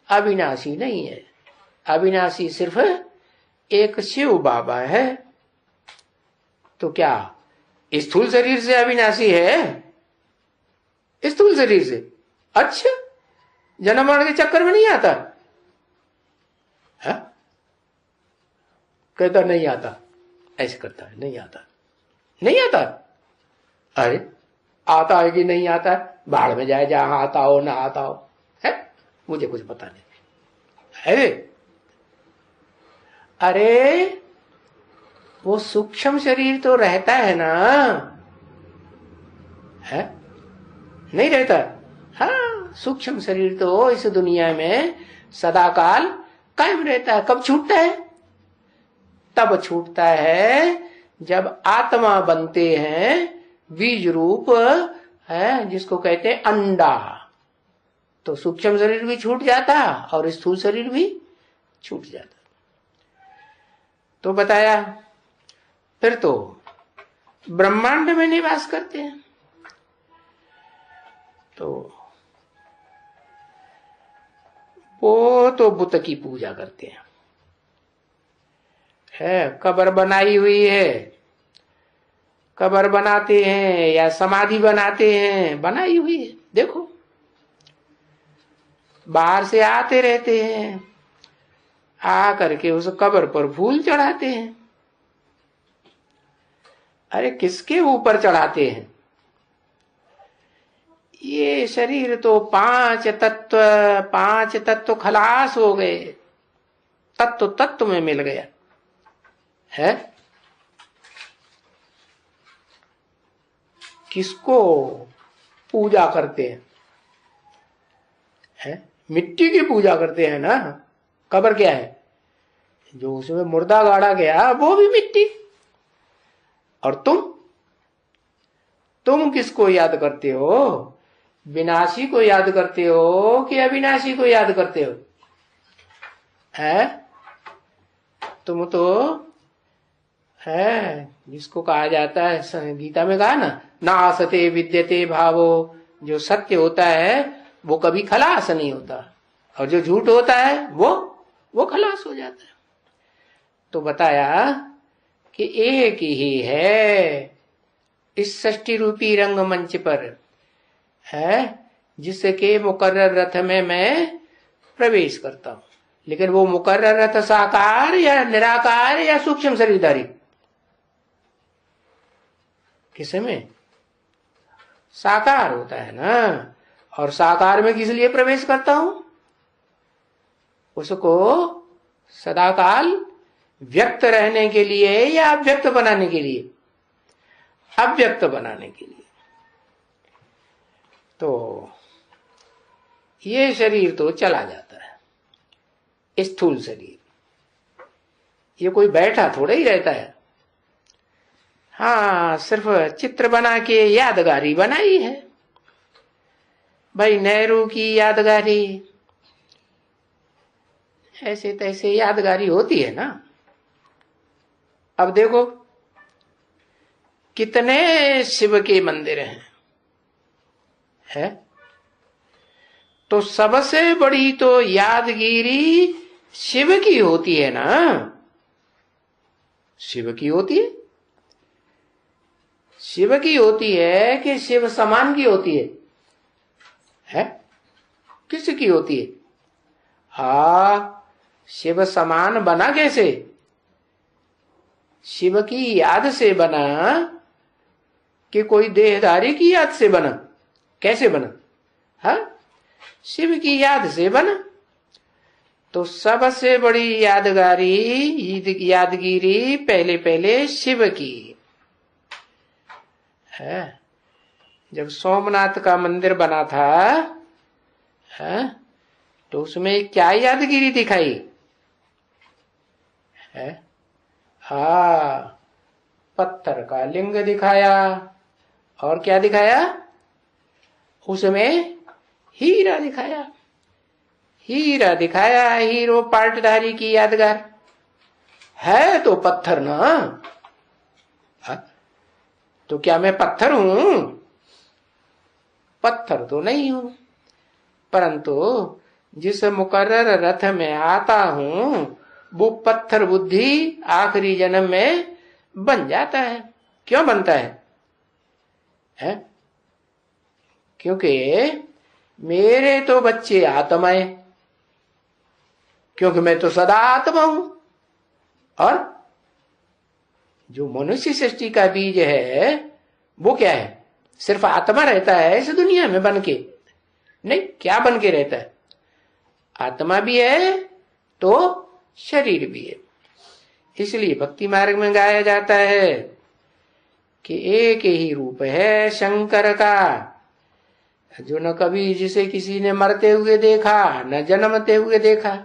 अविनाशी नहीं है। अविनाशी सिर्फ एक शिव बाबा है। तो क्या स्थूल शरीर से अविनाशी है? स्थूल शरीर से? अच्छा, जन्म मरण के चक्कर में नहीं आता है? कहता नहीं आता, ऐसे करता है, नहीं आता, नहीं आता। अरे आता है कि नहीं आता है? बाढ़ में जाए, जहां आता हो ना आता हो, है? मुझे कुछ पता नहीं है। अरे वो सूक्ष्म शरीर तो रहता है ना, है? नहीं रहता? हाँ, सूक्ष्म शरीर तो इस दुनिया में सदाकाल कायम रहता है। कब छूटता है? तब छूटता है जब आत्मा बनते हैं, बीज रूप है जिसको कहते हैं अंडा। तो सूक्ष्म शरीर भी छूट जाता और स्थूल शरीर भी छूट जाता। तो बताया, फिर तो ब्रह्मांड में निवास करते हैं। तो वो तो बुद्ध की पूजा करते हैं। कब्र बनाई हुई है, कब्र बनाते हैं या समाधि बनाते हैं, बनाई हुई है। देखो बाहर से आते रहते हैं, आ करके उस कब्र पर फूल चढ़ाते हैं। अरे किसके ऊपर चढ़ाते हैं? ये शरीर तो पांच तत्व खलास हो गए, तत्व में मिल गया है। किसको पूजा करते हैं? मिट्टी की पूजा करते हैं ना। कब्र क्या है? जो उसमें मुर्दा गाड़ा गया वो भी मिट्टी। और तुम किसको याद करते हो? विनाशी को याद करते हो कि अविनाशी को याद करते हो? है तुम तो है जिसको कहा जाता है, गीता में कहा ना, नासते विद्यते भावो। जो सत्य होता है वो कभी खलास नहीं होता, और जो झूठ होता है वो खलास हो जाता है। तो बताया कि एक ही है इस सृष्टि रूपी रंगमंच पर, है जिसके मुकर्रर रथ में मैं प्रवेश करता हूं। लेकिन वो मुकर्रर रथ साकार या निराकार या सूक्ष्म शरीरधारी? किसमें? साकार होता है ना। और साकार में किस लिए प्रवेश करता हूं? उसको सदाकाल व्यक्त रहने के लिए या अव्यक्त बनाने के लिए? अव्यक्त बनाने के लिए। तो ये शरीर तो चला जाता है, स्थूल शरीर। ये कोई बैठा थोड़ा ही रहता है। हाँ, सिर्फ चित्र बना के यादगारी बनाई है भाई, नेहरू की यादगारी, ऐसे तैसे यादगारी होती है ना। अब देखो कितने शिव के मंदिर हैं, तो सबसे बड़ी तो यादगिरी शिव की होती है ना। शिव की होती है, शिव की होती है कि शिव समान की होती है? किसकी होती है? शिव समान बना कैसे? शिव की याद से बना कि कोई देहधारी की याद से बना? कैसे बना? शिव की याद से बना। तो सबसे बड़ी यादगिरी पहले पहले शिव की है। जब सोमनाथ का मंदिर बना था, है तो उसमें क्या यादगिरी दिखाई है? पत्थर का लिंग दिखाया, और क्या दिखाया? उसमें हीरा दिखाया। हीरा दिखाया, हीरो पार्टधारी की यादगार है तो पत्थर ना। तो क्या मैं पत्थर हूं? पत्थर तो नहीं हूं, परंतु जिस मुकर्रर रथ में आता हूं वो पत्थर बुद्धि आखिरी जन्म में बन जाता है। क्यों बनता है? क्योंकि मेरे तो बच्चे आत्माएं, क्योंकि मैं तो सदा आत्मा हूं। और जो मनुष्य सृष्टि का बीज है वो क्या है? सिर्फ आत्मा रहता है इस दुनिया में बन के? नहीं, क्या बन के रहता है? आत्मा भी है तो शरीर भी है। इसलिए भक्ति मार्ग में गाया जाता है कि एक ही रूप है शंकर का, जो न कभी जिसे किसी ने मरते हुए देखा, न जन्मते हुए देखा,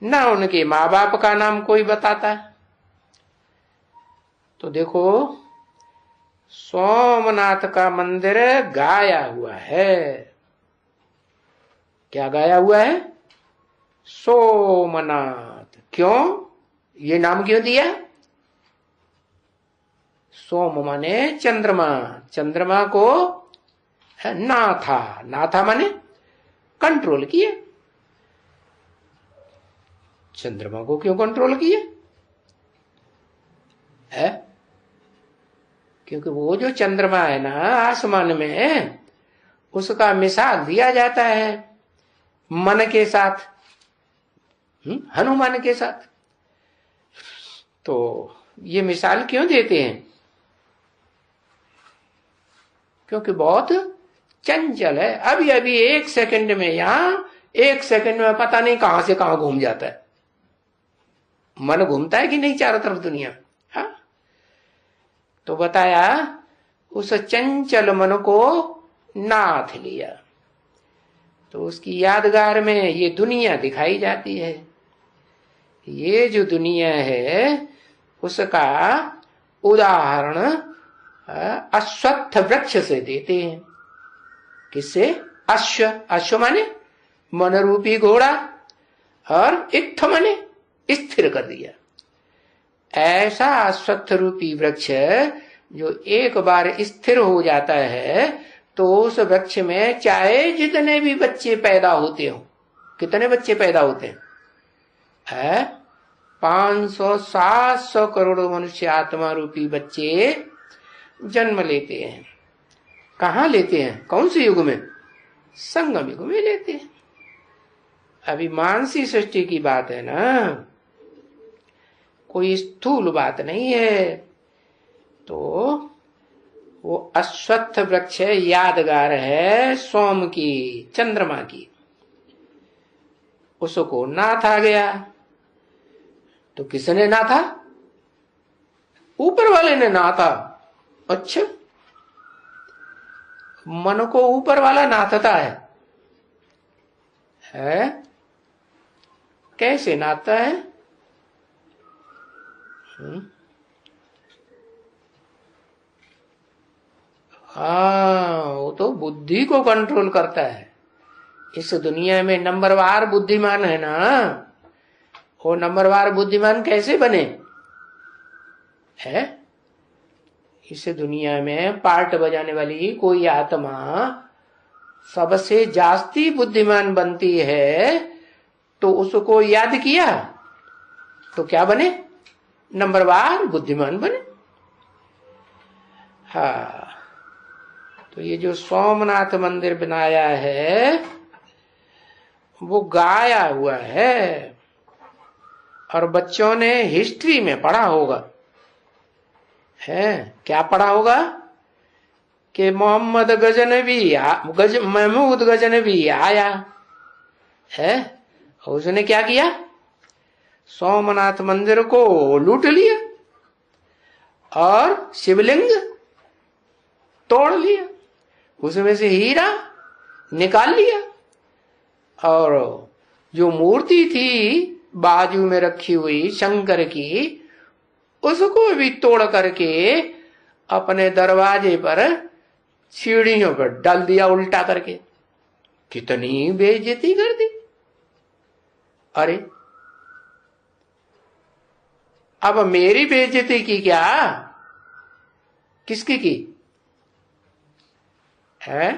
न उनके माँ बाप का नाम कोई बताता। तो देखो सोमनाथ का मंदिर गाया हुआ है। क्या गाया हुआ है? सोमनाथ। क्यों ये नाम क्यों दिया? सोम माने चंद्रमा, चंद्रमा को नाथा, नाथा माने कंट्रोल किया। चंद्रमा को क्यों कंट्रोल किया है? क्योंकि वो जो चंद्रमा है ना आसमान में, उसका मिसाल दिया जाता है मन के साथ, हनुमान के साथ। तो ये मिसाल क्यों देते हैं? क्योंकि बहुत चंचल है। अभी अभी एक सेकंड में, यहां एक सेकंड में पता नहीं कहां से कहां घूम जाता है। मन घूमता है कि नहीं चारों तरफ दुनिया? हाँ, तो बताया उस चंचल मन को नाथ लिया। तो उसकी यादगार में ये दुनिया दिखाई जाती है। ये जो दुनिया है उसका उदाहरण अश्वत्थ वृक्ष से देते हैं। किससे? अश्व माने मन रूपी घोड़ा, और इत्थ माने स्थिर कर दिया। ऐसा अश्वत्थ रूपी वृक्ष जो एक बार स्थिर हो जाता है तो उस वृक्ष में चाहे जितने भी बच्चे पैदा होते हो, कितने बच्चे पैदा होते हैं? 500-700 करोड़ मनुष्य आत्मा रूपी बच्चे जन्म लेते हैं। कहाँ लेते हैं? कौन से युग में? संगम युग में लेते हैं। अभी मानसी सृष्टि की बात है ना, कोई स्थूल बात नहीं है। तो वो अश्वत्थ वृक्ष यादगार है सोम की, चंद्रमा की। उसको नाथा गया। तो किसने नाथा? ऊपर वाले ने नाथा। अच्छा, मन को ऊपर वाला नाथता है? कैसे नाथता है? हाँ, वो तो बुद्धि को कंट्रोल करता है। इस दुनिया में नंबरवार बुद्धिमान है ना, वो नंबरवार बुद्धिमान कैसे बने? है इस दुनिया में पार्ट बजाने वाली कोई आत्मा सबसे जास्ती बुद्धिमान बनती है तो उसको याद किया तो क्या बने? नंबरवार बुद्धिमान बने। हाँ, तो ये जो सोमनाथ मंदिर बनाया है वो गाया हुआ है, और बच्चों ने हिस्ट्री में पढ़ा होगा। है क्या पढ़ा होगा? कि मोहम्मद महमूद गजनवी आया है, उसने क्या किया? सोमनाथ मंदिर को लूट लिया और शिवलिंग तोड़ लिया, उसमें से हीरा निकाल लिया, और जो मूर्ति थी बाजू में रखी हुई शंकर की, उसको भी तोड़ करके अपने दरवाजे पर सीढ़ियों पर डाल दिया उल्टा करके। कितनी बेइज्जती कर दी। अरे अब मेरी बेइज्जती की क्या? किसकी की है?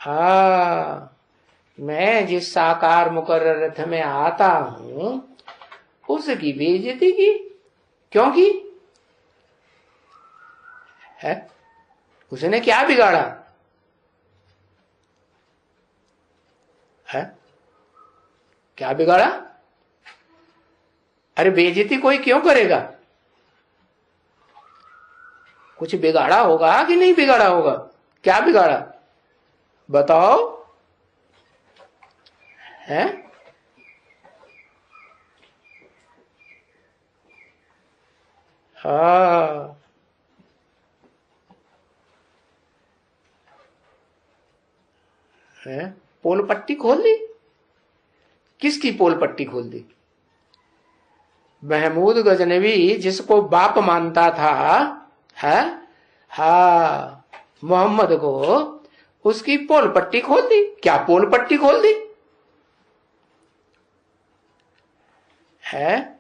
हाँ, मैं जिस साकार मुकर्रर रथ में आता हूं उसकी बेइज्जती की। क्यों की है? उसने क्या बिगाड़ा है? क्या बिगाड़ा? अरे बेइज्जती कोई क्यों करेगा? कुछ बिगाड़ा होगा कि नहीं बिगाड़ा होगा? क्या बिगाड़ा बताओ? है हाँ, है पोल पट्टी खोल दी। किसकी पोल पट्टी खोल दी? महमूद गजनवी जिसको बाप मानता था, है हाँ, मोहम्मद को, उसकी पोल पट्टी खोल दी। क्या पोल पट्टी खोल दी है?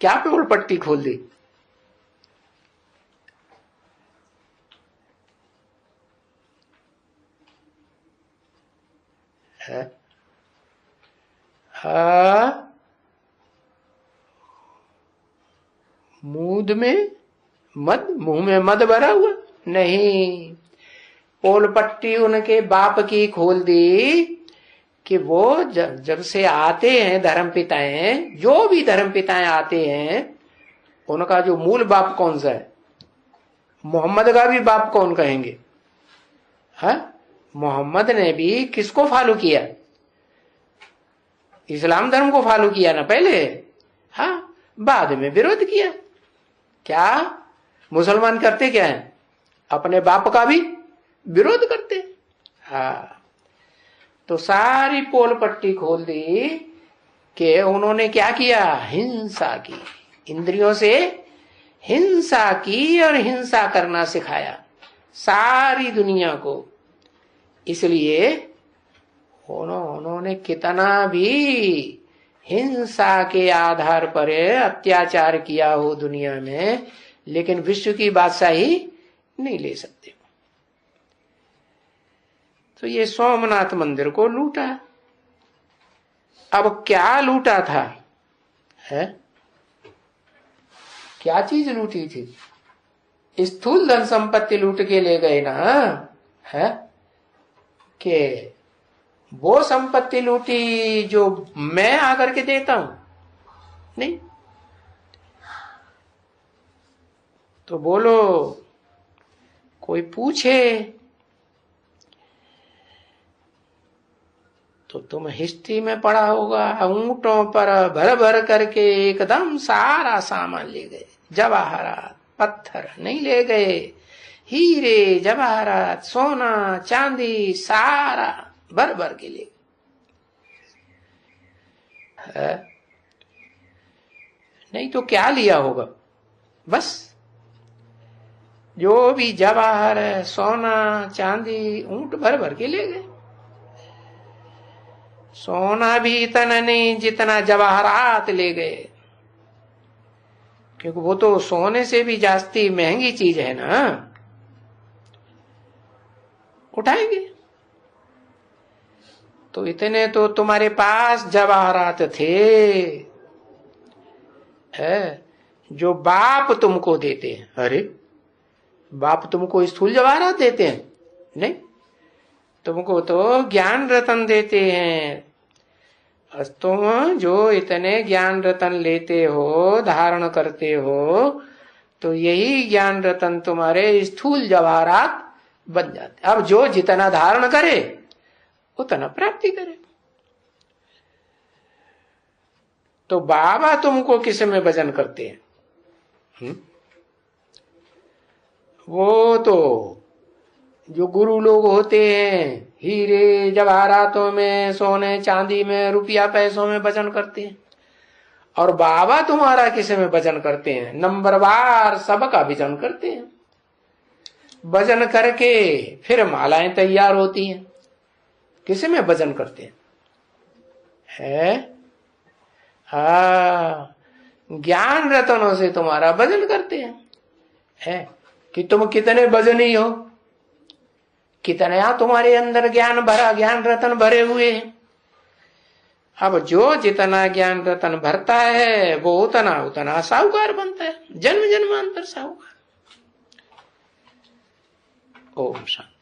क्या पोल पट्टी खोल दी है? हाँ, मुंह में मद भरा हुआ नहीं। पोल पट्टी उनके बाप की खोल दी कि वो जब से आते हैं धर्म पिताएं, जो भी धर्म पिताएं आते हैं, उनका जो मूल बाप कौन सा है? मोहम्मद का भी बाप कौन कहेंगे? हाँ, मोहम्मद ने भी किसको फॉलो किया? इस्लाम धर्म को फॉलो किया ना पहले। हाँ, बाद में विरोध किया। क्या मुसलमान करते क्या है? अपने बाप का भी विरोध करते। हाँ, तो सारी पोल पट्टी खोल दी कि उन्होंने क्या किया? हिंसा की, इंद्रियों से हिंसा की और हिंसा करना सिखाया सारी दुनिया को। इसलिए उन्होंने कितना भी हिंसा के आधार पर अत्याचार किया हो दुनिया में, लेकिन विश्व की बादशाही नहीं ले सकते। तो ये सोमनाथ मंदिर को लूटा। अब क्या लूटा था? है क्या चीज लूटी थी? स्थूल धन संपत्ति लूट के ले गए ना, है कि वो संपत्ति लूटी जो मैं आकर के देता हूं? नहीं। तो बोलो, कोई पूछे तो तुम हिस्ट्री में पढ़ा होगा, ऊंटों पर भर भर करके एकदम सारा सामान ले गए। जवाहरात, पत्थर नहीं ले गए, हीरे जवाहरात, सोना चांदी सारा भर भर के ले गए। नहीं तो क्या लिया होगा? बस जो भी जवाहर है, सोना चांदी, ऊंट भर भर के ले गए। सोना भी इतना नहीं जितना जवाहरात ले गए, क्योंकि वो तो सोने से भी जास्ती महंगी चीज है ना। उठाएंगे तो इतने तो तुम्हारे पास जवाहरात थे, है जो बाप तुमको देते हैं। अरे बाप तुमको स्थूल जवाहरात देते हैं? नहीं, तुमको तो ज्ञान रतन देते हैं। तुम जो इतने ज्ञान रतन लेते हो, धारण करते हो, तो यही ज्ञान रतन तुम्हारे स्थूल जवाहरात बन जाते। अब जो जितना धारण करे उतना प्राप्ति करे। तो बाबा तुमको किस में वजन करते हैं? वो तो जो गुरु लोग होते हैं, हीरे जवाहरातों में, सोने चांदी में, रुपया पैसों में वजन करते हैं। और बाबा तुम्हारा किसे में वजन करते हैं? नंबरवार सबका वजन करते हैं। वजन करके फिर मालाएं तैयार होती हैं। किसे में वजन करते हैं? हाँ, ज्ञान रतनों से तुम्हारा वजन करते हैं। है कि तुम कितने वजनी हो, कितना तुम्हारे अंदर ज्ञान भरा, ज्ञान रतन भरे हुए हैं। अब जो जितना ज्ञान रतन भरता है वो उतना उतना साहूकार बनता है, जन्म जन्मांतर साहूकार। ओम शांति।